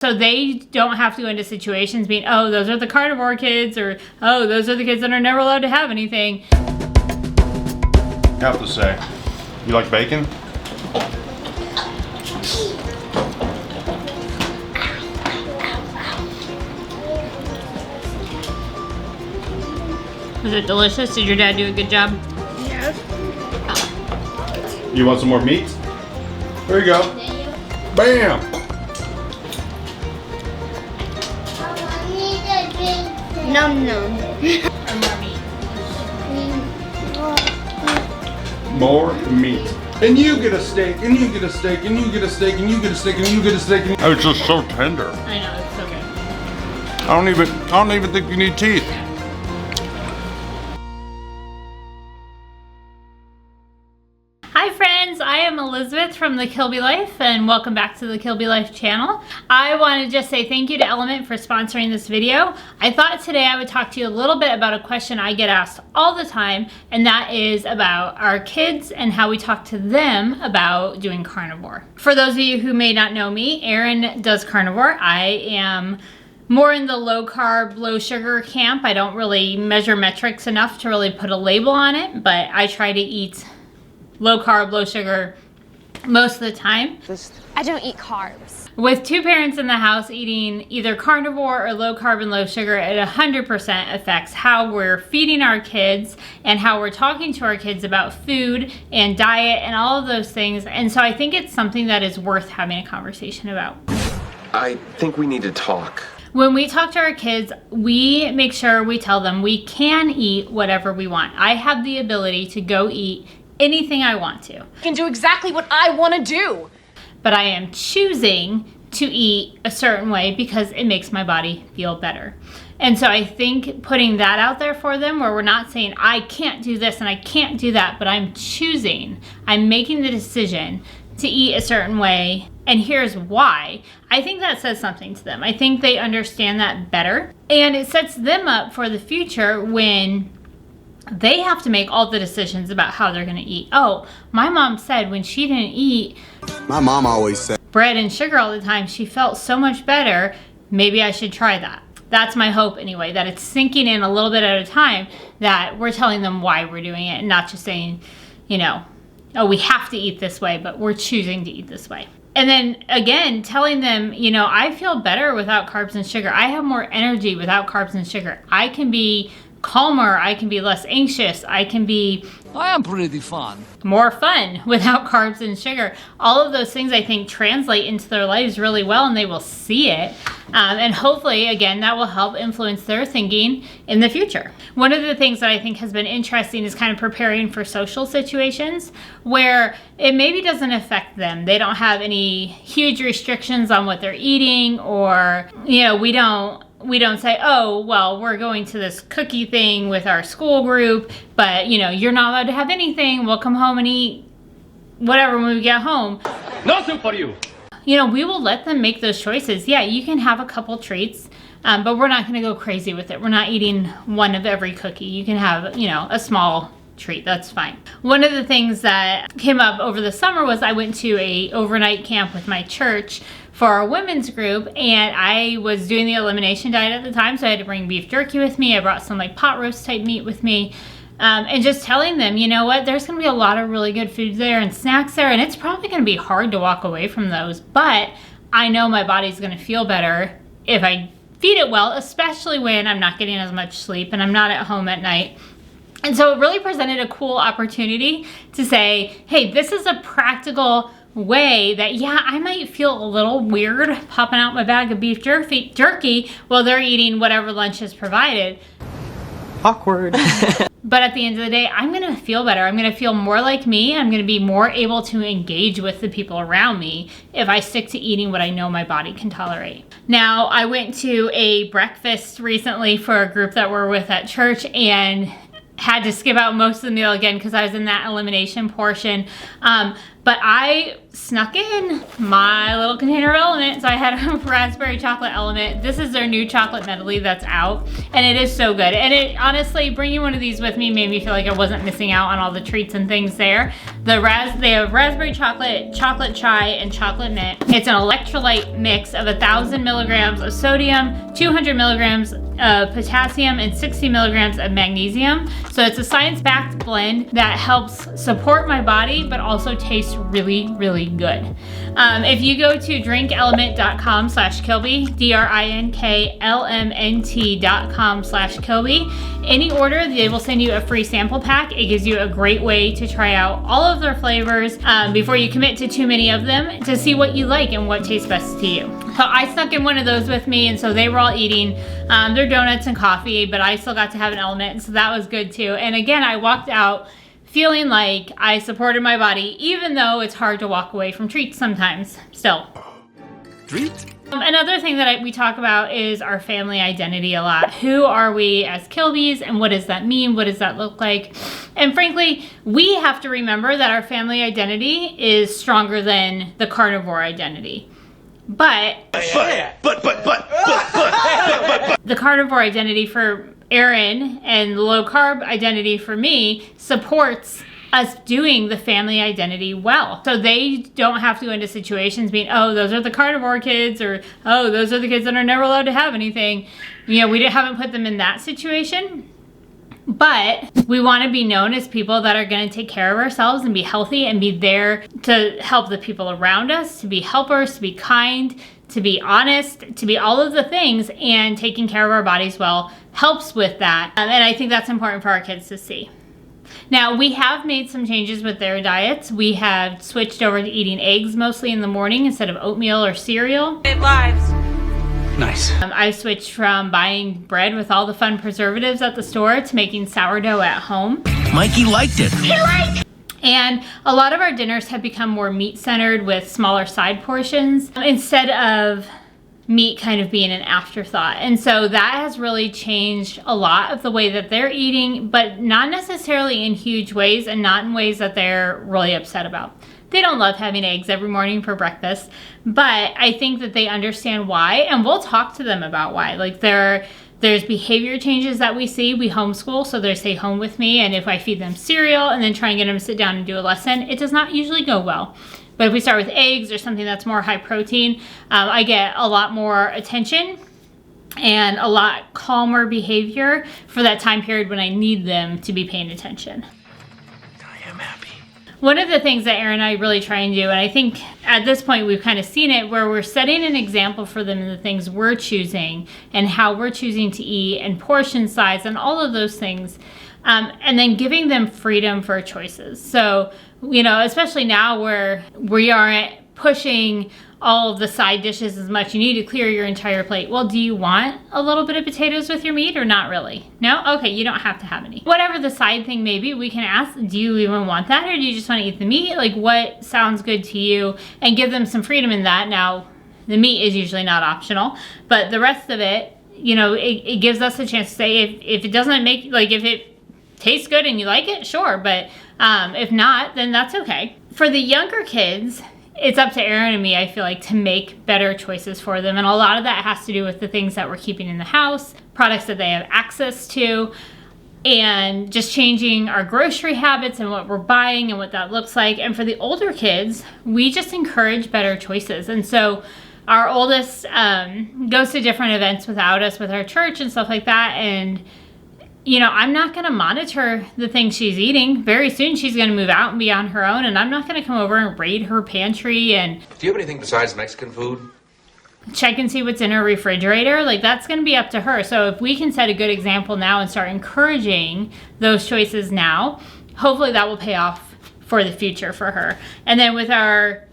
So they don't have to go into situations being, oh, those are the carnivore kids, or, oh, those are the kids that are never allowed to have anything. I have to say, you like bacon? Was it delicious? Did your dad do a good job? Yes. You want some more meat? There you go. Bam! Num num. More meat. And you get a steak, and you get a steak, and you get a steak, and you get a steak, and you get a steak. And it's just so tender. I know, it's so good. I don't even think you need teeth. Hi friends, I am Elizabeth from the Kilby Life and welcome back to the Kilby Life channel. I want to just say thank you to Element for sponsoring this video. I thought today I would talk to you a little bit about a question I get asked all the time, and that is about our kids and how we talk to them about doing carnivore. For those of you who may not know me, Erin does carnivore. I am more in the low carb, low sugar camp. I don't really measure metrics enough to really put a label on it, but I try to eat low carb, low sugar most of the time. I don't eat carbs. With two parents in the house eating either carnivore or low carb and low sugar, it 100% affects how we're feeding our kids and how we're talking to our kids about food and diet and all of those things. And so I think it's something that is worth having a conversation about. I think we need to talk. When we talk to our kids, we make sure we tell them we can eat whatever we want. I have the ability to go eat anything I want to. I can do exactly what I want to do. But I am choosing to eat a certain way because it makes my body feel better. And so I think putting that out there for them, where we're not saying I can't do this and I can't do that, but I'm choosing, I'm making the decision to eat a certain way, and here's why. I think that says something to them. I think they understand that better, and it sets them up for the future when they have to make all the decisions about how they're gonna eat. Oh, my mom said when she didn't eat my mom always said bread and sugar all the time, she felt so much better. Maybe I should try that. That's my hope anyway, that it's sinking in a little bit at a time, that we're telling them why we're doing it and not just saying, you know, oh, we have to eat this way, but we're choosing to eat this way. And then again, telling them, you know, I feel better without carbs and sugar. I have more energy without carbs and sugar. I can be calmer, I can be less anxious, I am pretty fun. More fun without carbs and sugar. All of those things I think translate into their lives really well, and they will see it. And hopefully, again, that will help influence their thinking in the future. One of the things that I think has been interesting is kind of preparing for social situations where it maybe doesn't affect them. They don't have any huge restrictions on what they're eating, or, you know, we don't say, oh, well, we're going to this cookie thing with our school group, but, you know, you're not allowed to have anything. We'll come home and eat whatever when we get home. Nothing for you. You know, we will let them make those choices. Yeah, you can have a couple treats, but we're not going to go crazy with it. We're not eating one of every cookie. You can have, you know, a small treat. That's fine. One of the things that came up over the summer was I went to a overnight camp with my church for our women's group, and I was doing the elimination diet at the time, so I had to bring beef jerky with me. I brought some like pot roast type meat with me, and just telling them, you know what, there's gonna be a lot of really good food there and snacks there, and it's probably gonna be hard to walk away from those, but I know my body's gonna feel better if I feed it well, especially when I'm not getting as much sleep and I'm not at home at night. And so it really presented a cool opportunity to say, hey, this is a practical way that, yeah, I might feel a little weird popping out my bag of beef jerky while they're eating whatever lunch is provided. Awkward. But at the end of the day, I'm gonna feel better. I'm gonna feel more like me. I'm gonna be more able to engage with the people around me if I stick to eating what I know my body can tolerate. Now, I went to a breakfast recently for a group that we're with at church, and had to skip out most of the meal again because I was in that elimination portion. But I snuck in my little container of Element. So I had a raspberry chocolate Element. This is their new chocolate medley that's out. And it is so good. And it honestly, bringing one of these with me made me feel like I wasn't missing out on all the treats and things there. They have raspberry chocolate, chocolate chai, and chocolate mint. It's an electrolyte mix of 1,000 milligrams of sodium, 200 milligrams of potassium, and 60 milligrams of magnesium. So it's a science-backed blend that helps support my body, but also tastes really, really good. If you go to drinkelement.com/Kilby, drinklmnt.com/Kilby, any order, they will send you a free sample pack. It gives you a great way to try out all of their flavors before you commit to too many of them, to see what you like and what tastes best to you. So I snuck in one of those with me, and so they were all eating their donuts and coffee, but I still got to have an Element, so that was good too. And again, I walked out feeling like I supported my body, even though it's hard to walk away from treats sometimes, still. Treat? Another thing that we talk about is our family identity a lot. Who are we as Kilbys, and what does that mean? What does that look like? And frankly, we have to remember that our family identity is stronger than the carnivore identity. But the carnivore identity for Aaron and the low carb identity for me supports us doing the family identity well. So they don't have to go into situations being, oh, those are the carnivore kids, or oh, those are the kids that are never allowed to have anything. You know, we haven't put them in that situation. But we want to be known as people that are going to take care of ourselves and be healthy and be there to help the people around us, to be helpers, to be kind, to be honest, to be all of the things, and taking care of our bodies well helps with that. And I think that's important for our kids to see. Now, we have made some changes with their diets. We have switched over to eating eggs mostly in the morning instead of oatmeal or cereal. Save lives. Nice. I switched from buying bread with all the fun preservatives at the store to making sourdough at home. Mikey liked it. And a lot of our dinners have become more meat-centered with smaller side portions instead of meat kind of being an afterthought. And so that has really changed a lot of the way that they're eating, but not necessarily in huge ways and not in ways that they're really upset about. They don't love having eggs every morning for breakfast, but I think that they understand why, and we'll talk to them about why. Like there's behavior changes that we see. We homeschool, so they stay home with me, and if I feed them cereal and then try and get them to sit down and do a lesson, it does not usually go well. But if we start with eggs or something that's more high protein, I get a lot more attention and a lot calmer behavior for that time period when I need them to be paying attention. I am happy. One of the things that Aaron and I really try and do, and I think at this point we've kind of seen it, where we're setting an example for them in the things we're choosing and how we're choosing to eat and portion size and all of those things, and then giving them freedom for choices. So, you know, especially now where we aren't pushing all of the side dishes as much. You need to clear your entire plate. Well, do you want a little bit of potatoes with your meat or not really? No? Okay, you don't have to have any. Whatever the side thing may be, we can ask, do you even want that, or do you just want to eat the meat? Like, what sounds good to you? And give them some freedom in that. Now, the meat is usually not optional, but the rest of it, you know, it gives us a chance to say, if it doesn't make, like, if it tastes good and you like it, sure, but if not, then that's okay. For the younger kids, it's up to Aaron and me, I feel like, to make better choices for them. And a lot of that has to do with the things that we're keeping in the house, products that they have access to, and just changing our grocery habits and what we're buying and what that looks like. And for the older kids, we just encourage better choices. And so our oldest goes to different events without us with our church and stuff like that. And you know, I'm not going to monitor the things she's eating. Very soon she's going to move out and be on her own, and I'm not going to come over and raid her pantry and Do you have anything besides Mexican food? check and see what's in her refrigerator. Like, that's going to be up to her. So if we can set a good example now and start encouraging those choices now, hopefully that will pay off for the future for her. And then with our,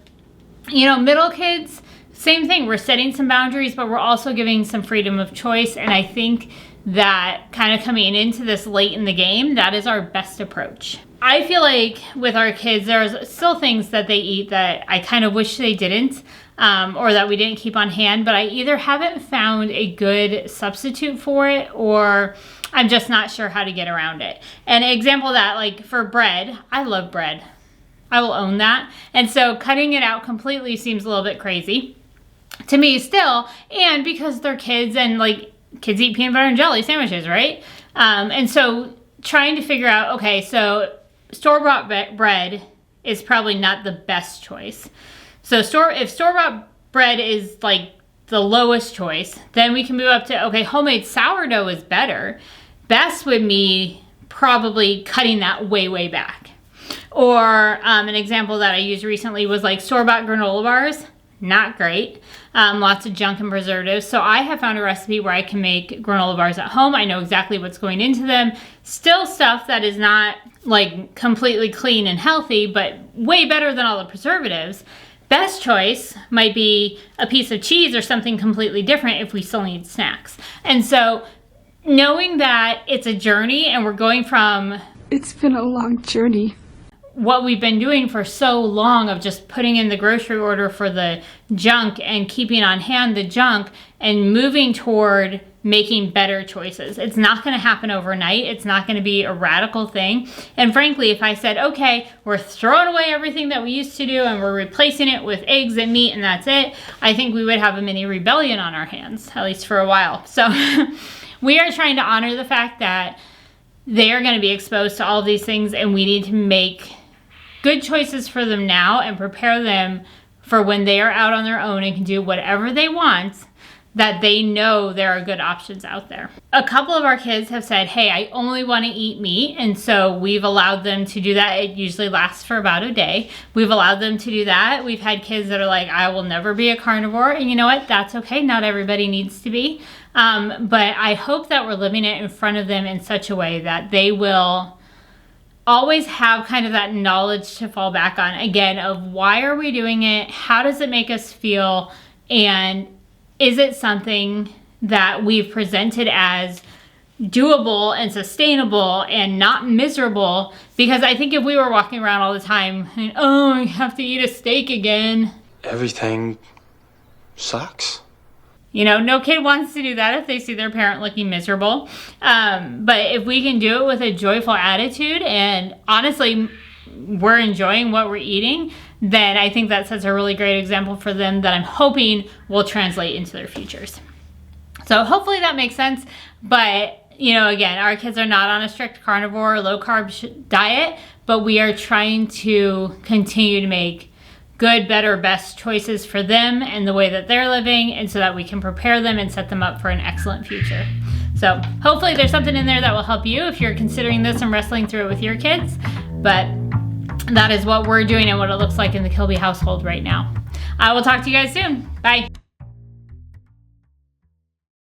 you know, middle kids, same thing. We're setting some boundaries, but we're also giving some freedom of choice. And I think that kind of coming into this late in the game, that is our best approach. I feel like with our kids, there's still things that they eat that I kind of wish they didn't, or that we didn't keep on hand, but I either haven't found a good substitute for it, or I'm just not sure how to get around it. And an example of that, like for bread, I love bread. I will own that. And so cutting it out completely seems a little bit crazy to me still. And because they're kids and like kids eat peanut butter and jelly sandwiches, right? And so trying to figure out, okay, so store-bought bread is probably not the best choice. So if store-bought bread is like the lowest choice, then we can move up to, okay, homemade sourdough is better. Best would be probably cutting that way, way back. Or an example that I used recently was like store-bought granola bars. Not great. Lots of junk and preservatives. So I have found a recipe where I can make granola bars at home. I know exactly what's going into them. Still stuff that is not like completely clean and healthy, but way better than all the preservatives. Best choice might be a piece of cheese or something completely different if we still need snacks. And so knowing that it's a journey and we're going from... It's been a long journey. What we've been doing for so long of just putting in the grocery order for the junk and keeping on hand the junk and moving toward making better choices. It's not going to happen overnight. It's not going to be a radical thing. And frankly, if I said, okay, we're throwing away everything that we used to do and we're replacing it with eggs and meat and that's it, I think we would have a mini rebellion on our hands, at least for a while. So we are trying to honor the fact that they are going to be exposed to all of these things and we need to make good choices for them now and prepare them for when they are out on their own and can do whatever they want, that they know there are good options out there. A couple of our kids have said, hey, I only want to eat meat. And so we've allowed them to do that. It usually lasts for about a day. We've allowed them to do that. We've had kids that are like, I will never be a carnivore. And you know what? That's okay. Not everybody needs to be. But I hope that we're living it in front of them in such a way that they will always have kind of that knowledge to fall back on, again, of why are we doing it? How does it make us feel? And is it something that we've presented as doable and sustainable and not miserable? Because I think if we were walking around all the time and, oh, I have to eat a steak again. Everything sucks. You know, no kid wants to do that if they see their parent looking miserable. But if we can do it with a joyful attitude and honestly, we're enjoying what we're eating, then I think that sets a really great example for them that I'm hoping will translate into their futures. So hopefully that makes sense. But, you know, again, our kids are not on a strict carnivore or low carb diet, but we are trying to continue to make good, better, best choices for them and the way that they're living, and so that we can prepare them and set them up for an excellent future. So hopefully there's something in there that will help you if you're considering this and wrestling through it with your kids. But that is what we're doing and what it looks like in the Kilby household right now. I will talk to you guys soon. Bye.